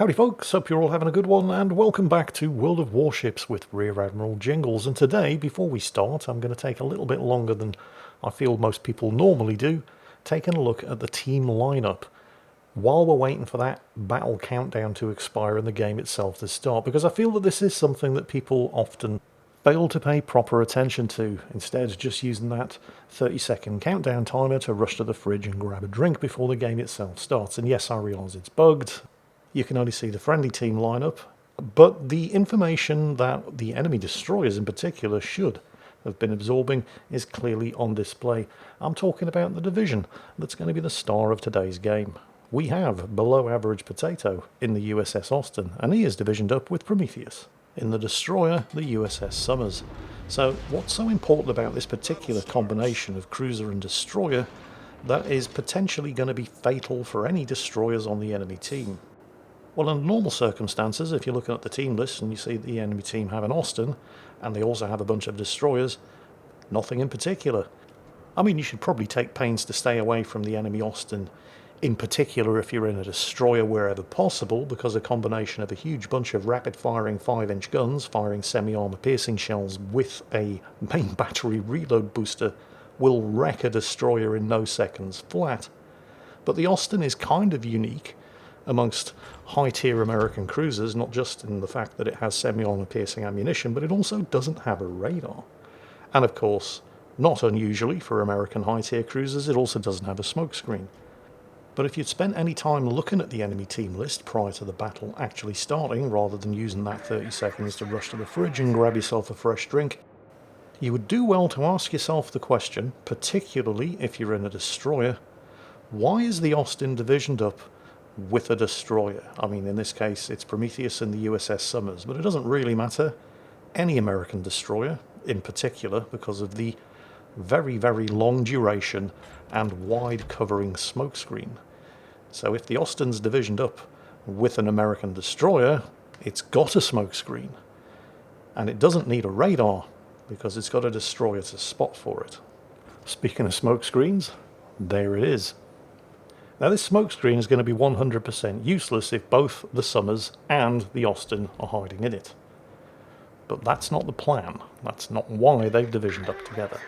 Howdy folks, hope you're all having a good one, and welcome back to World of Warships with Rear Admiral Jingles. And today, before we start, I'm going to take a little bit longer than I feel most people normally do, taking a look at the team lineup while we're waiting for that battle countdown to expire and the game itself to start, because I feel that this is something that people often fail to pay proper attention to, instead just using that 30-second countdown timer to rush to the fridge and grab a drink before the game itself starts. And yes, I realise it's bugged. You can only see the friendly team lineup, but the information that the enemy destroyers in particular should have been absorbing is clearly on display. I'm talking about the division that's going to be the star of today's game. We have below average Potato in the USS Austin, and he is divisioned up with Prometheus. In the destroyer, the USS Summers. So what's so important about this particular combination of cruiser and destroyer that is potentially going to be fatal for any destroyers on the enemy team? Well, in normal circumstances, if you're looking at the team list and you see the enemy team have an Austin, and they also have a bunch of destroyers, nothing in particular. I mean, you should probably take pains to stay away from the enemy Austin, in particular if you're in a destroyer wherever possible, because a combination of a huge bunch of rapid-firing 5-inch guns firing semi-armor piercing shells with a main battery reload booster will wreck a destroyer in no seconds flat. But the Austin is kind of unique amongst high-tier American cruisers, not just in the fact that it has semi-armor piercing ammunition, but it also doesn't have a radar. And of course, not unusually for American high-tier cruisers, it also doesn't have a smokescreen. But if you'd spent any time looking at the enemy team list prior to the battle actually starting, rather than using that 30 seconds to rush to the fridge and grab yourself a fresh drink, you would do well to ask yourself the question, particularly if you're in a destroyer, why is the Austin divisioned up with a destroyer? I mean, in this case, it's Prometheus and the USS Summers, but it doesn't really matter. Any American destroyer, in particular, because of the very, very long duration and wide covering smokescreen. So if the Austin's divisioned up with an American destroyer, it's got a smokescreen. And it doesn't need a radar, because it's got a destroyer to spot for it. Speaking of smokescreens, there it is. Now this smokescreen is going to be 100% useless if both the Summers and the Austin are hiding in it. But that's not the plan. That's not why they've divisioned up together.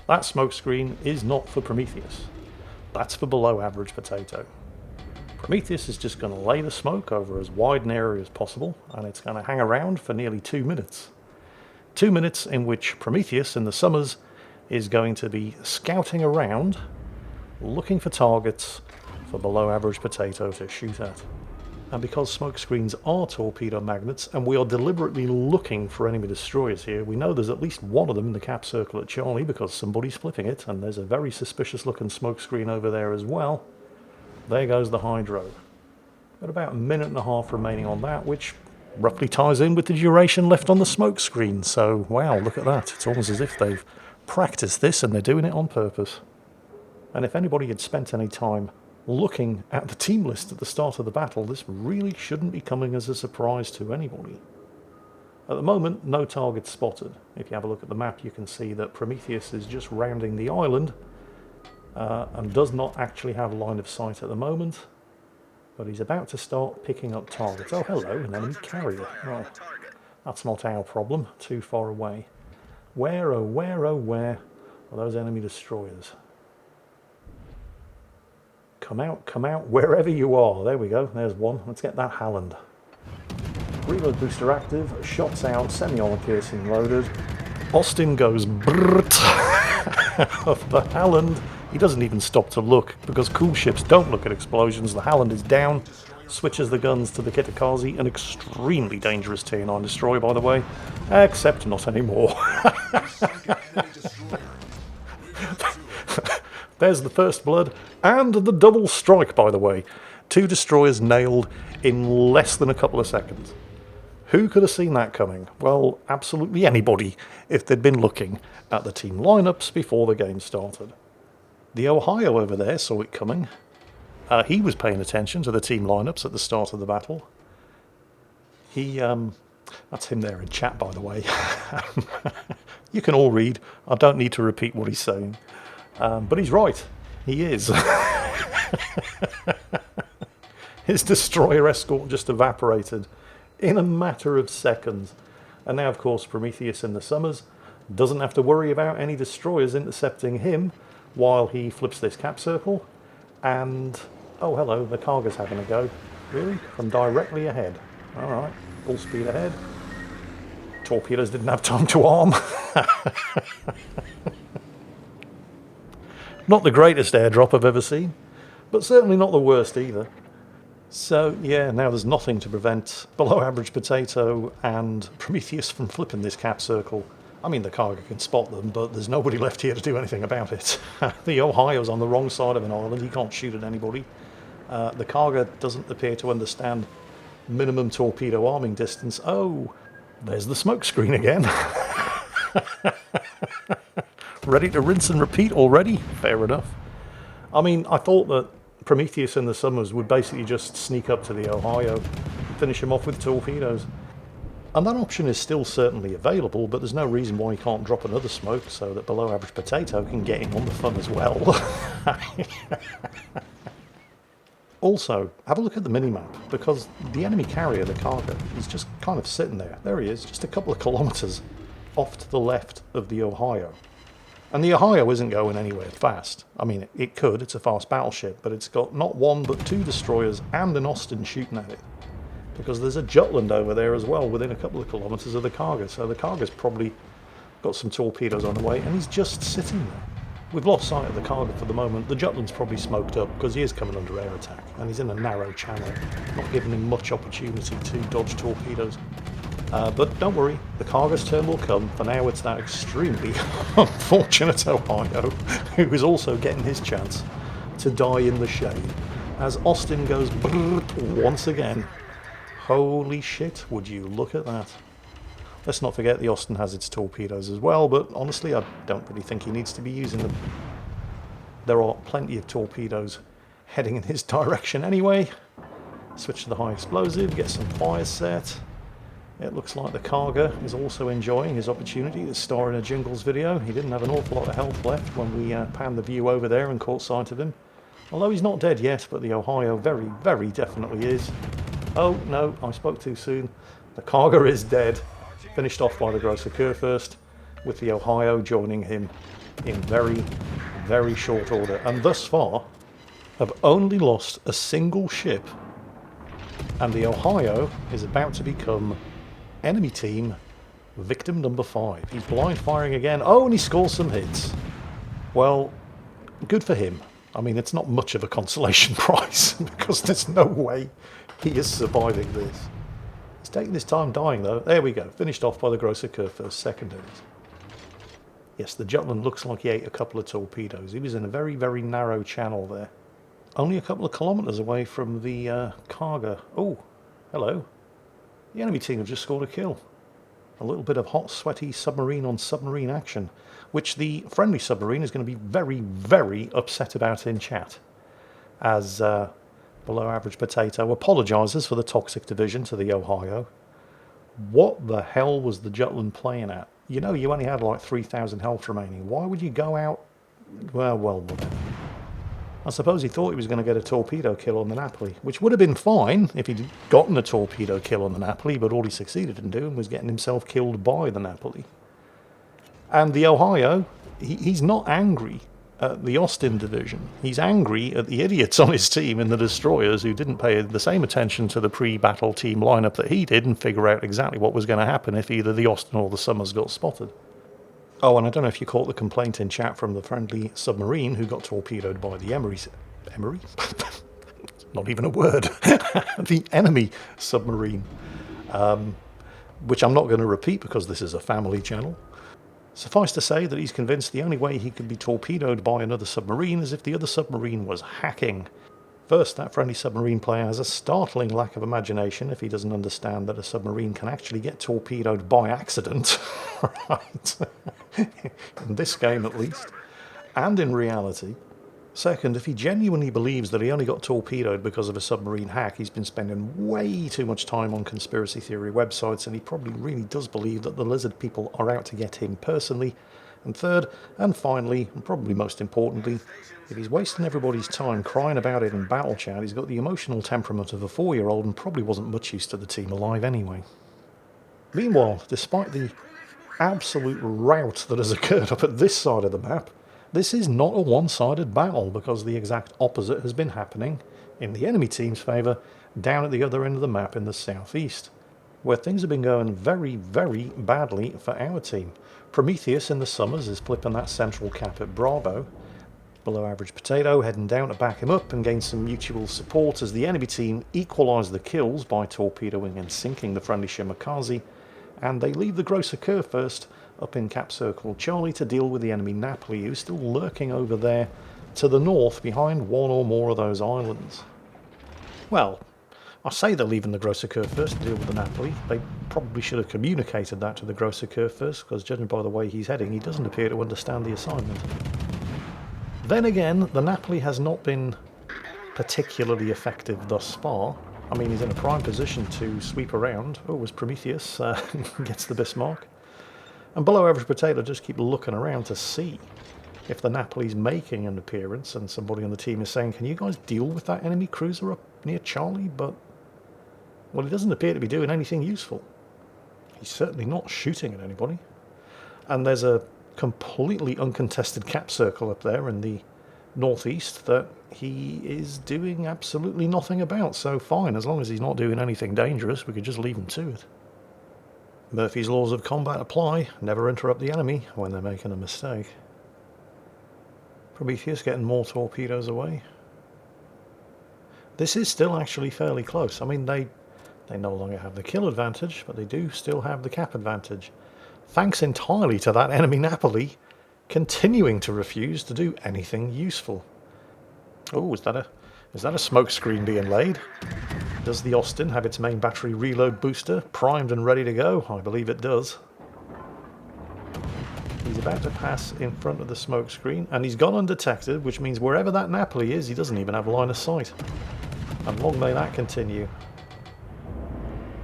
That smokescreen is not for Prometheus. That's for below average Potato. Prometheus is just going to lay the smoke over as wide an area as possible, and it's going to hang around for nearly 2 minutes. 2 minutes in which Prometheus in the Summers is going to be scouting around, looking for targets for below average Potato to shoot at. And because smokescreens are torpedo magnets, and we are deliberately looking for enemy destroyers here, we know there's at least one of them in the cap circle at Charlie because somebody's flipping it, and there's a very suspicious looking smokescreen over there as well. There goes the Hydro. Got about a minute and a half remaining on that, which roughly ties in with the duration left on the smokescreen. So wow, look at that. It's almost as if they've practiced this and they're doing it on purpose. And if anybody had spent any time looking at the team list at the start of the battle, this really shouldn't be coming as a surprise to anybody. At the moment, no targets spotted. If you have a look at the map, you can see that Prometheus is just rounding the island and does not actually have line of sight at the moment, but he's about to start picking up targets. Oh, hello, an enemy carrier. Well, that's not our problem, too far away. Where, oh where, oh where are those enemy destroyers? Come out, wherever you are. There we go, there's one. Let's get that Halland. Reload booster active, shots out, semi-armor piercing loaded. Austin goes brrrrt of the Halland. He doesn't even stop to look, because cool ships don't look at explosions. The Halland is down, switches the guns to the Kitakazi, an extremely dangerous Tier 9 destroyer, by the way, except not anymore. There's the first blood, and the double strike, by the way. 2 destroyers nailed in less than a couple of seconds. Who could have seen that coming? Well, absolutely anybody, if they'd been looking at the team lineups before the game started. The Ohio over there saw it coming. He was paying attention to the team lineups at the start of the battle. That's him there in chat, by the way. You can all read. I don't need to repeat what he's saying. But he's right. He is. His destroyer escort just evaporated in a matter of seconds. And now, of course, Prometheus in the Summers doesn't have to worry about any destroyers intercepting him while he flips this cap circle. And, oh, hello, the cargo's having a go. Really? From directly ahead. All right, full speed ahead. Torpedoes didn't have time to arm. Not the greatest airdrop I've ever seen, but certainly not the worst either. So, yeah, now there's nothing to prevent Below Average Potato and Prometheus from flipping this cap circle. I mean, the cargo can spot them, but there's nobody left here to do anything about it. The Ohio's on the wrong side of an island. He can't shoot at anybody. The cargo doesn't appear to understand minimum torpedo arming distance. Oh, there's the smoke screen again. Ready to rinse and repeat already? Fair enough. I mean, I thought that Prometheus in the Summers would basically just sneak up to the Ohio, finish him off with torpedoes. And that option is still certainly available, but there's no reason why he can't drop another smoke so that Below Average Potato can get in on the fun as well. Also, have a look at the minimap, because the enemy carrier, the cargo, is just kind of sitting there. There he is, just a couple of kilometres off to the left of the Ohio. And the Ohio isn't going anywhere fast. I mean, it could, it's a fast battleship, but it's got not one but two destroyers and an Austin shooting at it. Because there's a Jutland over there as well, within a couple of kilometres of the cargo. So the cargo's probably got some torpedoes on the way, and he's just sitting there. We've lost sight of the cargo for the moment. The Jutland's probably smoked up because he is coming under air attack, and he's in a narrow channel, not giving him much opportunity to dodge torpedoes. But don't worry, the cargo's turn will come. For now, it's that extremely unfortunate Ohio who is also getting his chance to die in the shade as Austin goes brrrrt once again. Holy shit, would you look at that. Let's not forget the Austin has its torpedoes as well, but honestly I don't really think he needs to be using them. There are plenty of torpedoes heading in his direction anyway. Switch to the high explosive, get some fires set. It looks like the cargo is also enjoying his opportunity to star in a Jingles video. He didn't have an awful lot of health left when we panned the view over there and caught sight of him. Although he's not dead yet, but the Ohio very, very definitely is. Oh no, I spoke too soon. The cargo is dead. Finished off by the Grosser Kurfürst, with the Ohio joining him in very, very short order. And thus far, have only lost a single ship, and the Ohio is about to become enemy team victim number 5. He's blind firing again. Oh, and he scores some hits. Well, good for him. I mean, it's not much of a consolation prize, because there's no way he is surviving this. He's taking his time dying, though. There we go. Finished off by the Grosser Kurfürst secondaries. Yes, the Jutland looks like he ate a couple of torpedoes. He was in a very, very narrow channel there. Only a couple of kilometres away from the cargo. Oh, hello. The enemy team have just scored a kill. A little bit of hot, sweaty submarine on submarine action, which the friendly submarine is going to be very, very upset about in chat. As Below Average Potato apologises for the toxic division to the Ohio. What the hell was the Jutland playing at? You know, you only had like 3,000 health remaining. Why would you go out? Well, whatever. I suppose he thought he was going to get a torpedo kill on the Napoli, which would have been fine if he'd gotten a torpedo kill on the Napoli, but all he succeeded in doing was getting himself killed by the Napoli. And the Ohio, he's not angry at the Austin division. He's angry at the idiots on his team in the destroyers who didn't pay the same attention to the pre-battle team lineup that he did and figure out exactly what was going to happen if either the Austin or the Summers got spotted. Oh, and I don't know if you caught the complaint in chat from the friendly submarine who got torpedoed by the Emery? Not even a word. The enemy submarine. Which I'm not going to repeat because this is a family channel. Suffice to say that he's convinced the only way he could be torpedoed by another submarine is if the other submarine was hacking. First, that friendly submarine player has a startling lack of imagination if he doesn't understand that a submarine can actually get torpedoed by accident. Right? In this game at least. And in reality. Second, if he genuinely believes that he only got torpedoed because of a submarine hack, he's been spending way too much time on conspiracy theory websites, and he probably really does believe that the lizard people are out to get him personally, And third, and finally, and probably most importantly, if he's wasting everybody's time crying about it in battle chat, he's got the emotional temperament of a 4-year-old and probably wasn't much use to the team alive anyway. Meanwhile, despite the absolute rout that has occurred up at this side of the map, this is not a one-sided battle, because the exact opposite has been happening in the enemy team's favour down at the other end of the map in the southeast, where things have been going very, very badly for our team. Prometheus in the summers is flipping that central cap at Bravo. Below average Potato heading down to back him up and gain some mutual support as the enemy team equalise the kills by torpedoing and sinking the friendly Shimakaze, and they leave the Grosser Kerr first up in Cap Circle Charlie to deal with the enemy Napoli, who's still lurking over there to the north behind one or more of those islands. Well, I say they're leaving the Grosser Kerr first to deal with the Napoli. They probably should have communicated that to the Grosser Kerr first, because judging by the way he's heading, he doesn't appear to understand the assignment. Then again, the Napoli has not been particularly effective thus far. I mean, he's in a prime position to sweep around. Oh, as Prometheus gets the Bismarck. And below average Potato just keep looking around to see if the Napoli's making an appearance, and somebody on the team is saying, can you guys deal with that enemy cruiser up near Charlie? But, well, he doesn't appear to be doing anything useful. He's certainly not shooting at anybody. And there's a completely uncontested cap circle up there in the northeast that he is doing absolutely nothing about. So fine, as long as he's not doing anything dangerous, we could just leave him to it. Murphy's laws of combat apply. Never interrupt the enemy when they're making a mistake. Prometheus getting more torpedoes away. This is still actually fairly close. I mean, they no longer have the kill advantage, but they do still have the cap advantage. Thanks entirely to that enemy Napoli continuing to refuse to do anything useful. Oh, is that a smoke screen being laid? Does the Austin have its main battery reload booster primed and ready to go? I believe it does. He's about to pass in front of the smoke screen, and he's gone undetected, which means wherever that Napoli is, he doesn't even have line of sight. And long may that continue.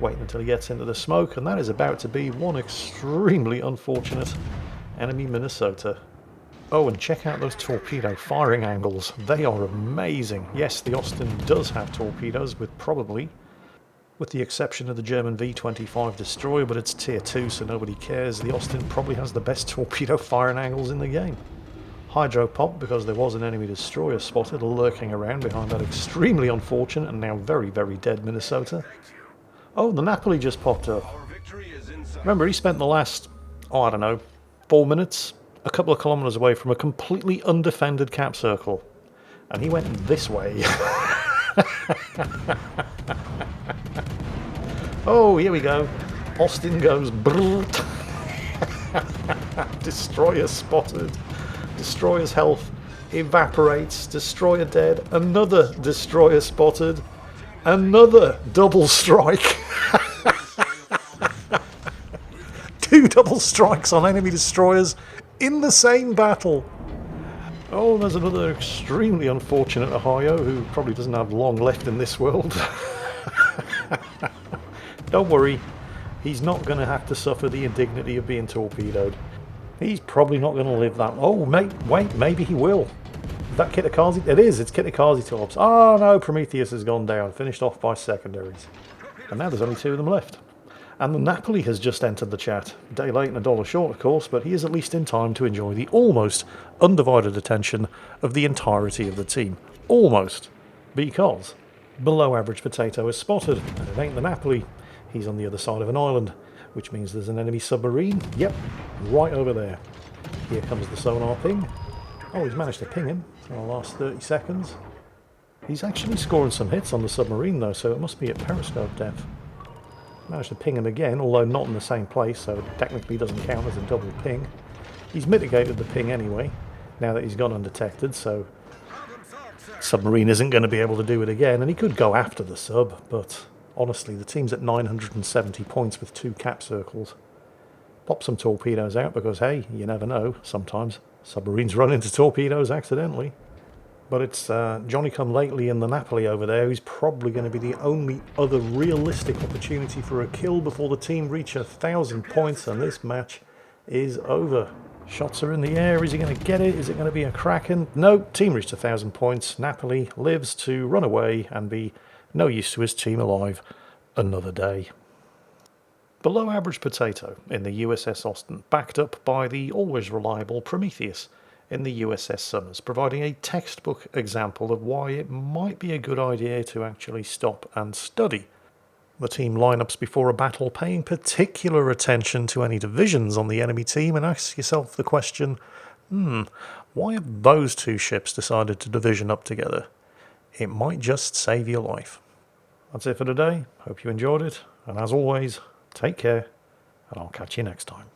Wait until he gets into the smoke, and that is about to be one extremely unfortunate enemy Minnesota. Oh, and check out those torpedo firing angles. They are amazing. Yes, the Austin does have torpedoes, with the exception of the German V-25 destroyer, but it's tier 2, so nobody cares. The Austin probably has the best torpedo firing angles in the game. Hydro pop, because there was an enemy destroyer spotted lurking around behind that extremely unfortunate and now very, very dead Minnesota. Oh, the Napoli just popped up. Remember, he spent the last, I don't know, 4 minutes, a couple of kilometres away from a completely undefended cap circle. And he went this way. Oh, here we go. Austin goes brrrrt. Destroyer spotted. Destroyer's health evaporates. Destroyer dead. Another destroyer spotted. Another double strike. 2 double strikes on enemy destroyers in the same battle. Oh, there's another extremely unfortunate Ohio who probably doesn't have long left in this world. Don't worry, he's not going to have to suffer the indignity of being torpedoed. He's probably not going to live that. Oh, mate, wait, maybe he will. Is that Kitakazi? It is, it's Kitakazi Torps. Oh no, Prometheus has gone down, finished off by secondaries. And now there's only 2 of them left. And the Napoli has just entered the chat. A day late and a dollar short, of course, but he is at least in time to enjoy the almost undivided attention of the entirety of the team. Almost. Because below average Potato is spotted, and it ain't the Napoli. He's on the other side of an island, which means there's an enemy submarine. Yep, right over there. Here comes the sonar ping. Oh, he's managed to ping him in the last 30 seconds. He's actually scoring some hits on the submarine though, so it must be at periscope depth. Managed to ping him again, although not in the same place, so it technically doesn't count as a double ping. He's mitigated the ping anyway, now that he's gone undetected, so submarine isn't going to be able to do it again, and he could go after the sub, but honestly, the team's at 970 points with 2 cap circles. Pop some torpedoes out because, hey, you never know, sometimes submarines run into torpedoes accidentally. But it's Johnny-come-lately in the Napoli over there who's probably going to be the only other realistic opportunity for a kill before the team reach 1,000 points, and this match is over. Shots are in the air. Is he going to get it? Is it going to be a Kraken? No. Team reached 1,000 points. Napoli lives to run away and be no use to his team alive another day. Below average potato in the USS Austin, backed up by the always reliable Prometheus in the USS Somers, providing a textbook example of why it might be a good idea to actually stop and study the team lineups before a battle, paying particular attention to any divisions on the enemy team, and ask yourself the question, why have those two ships decided to division up together? It might just save your life. That's it for today. Hope you enjoyed it, and as always, take care, and I'll catch you next time.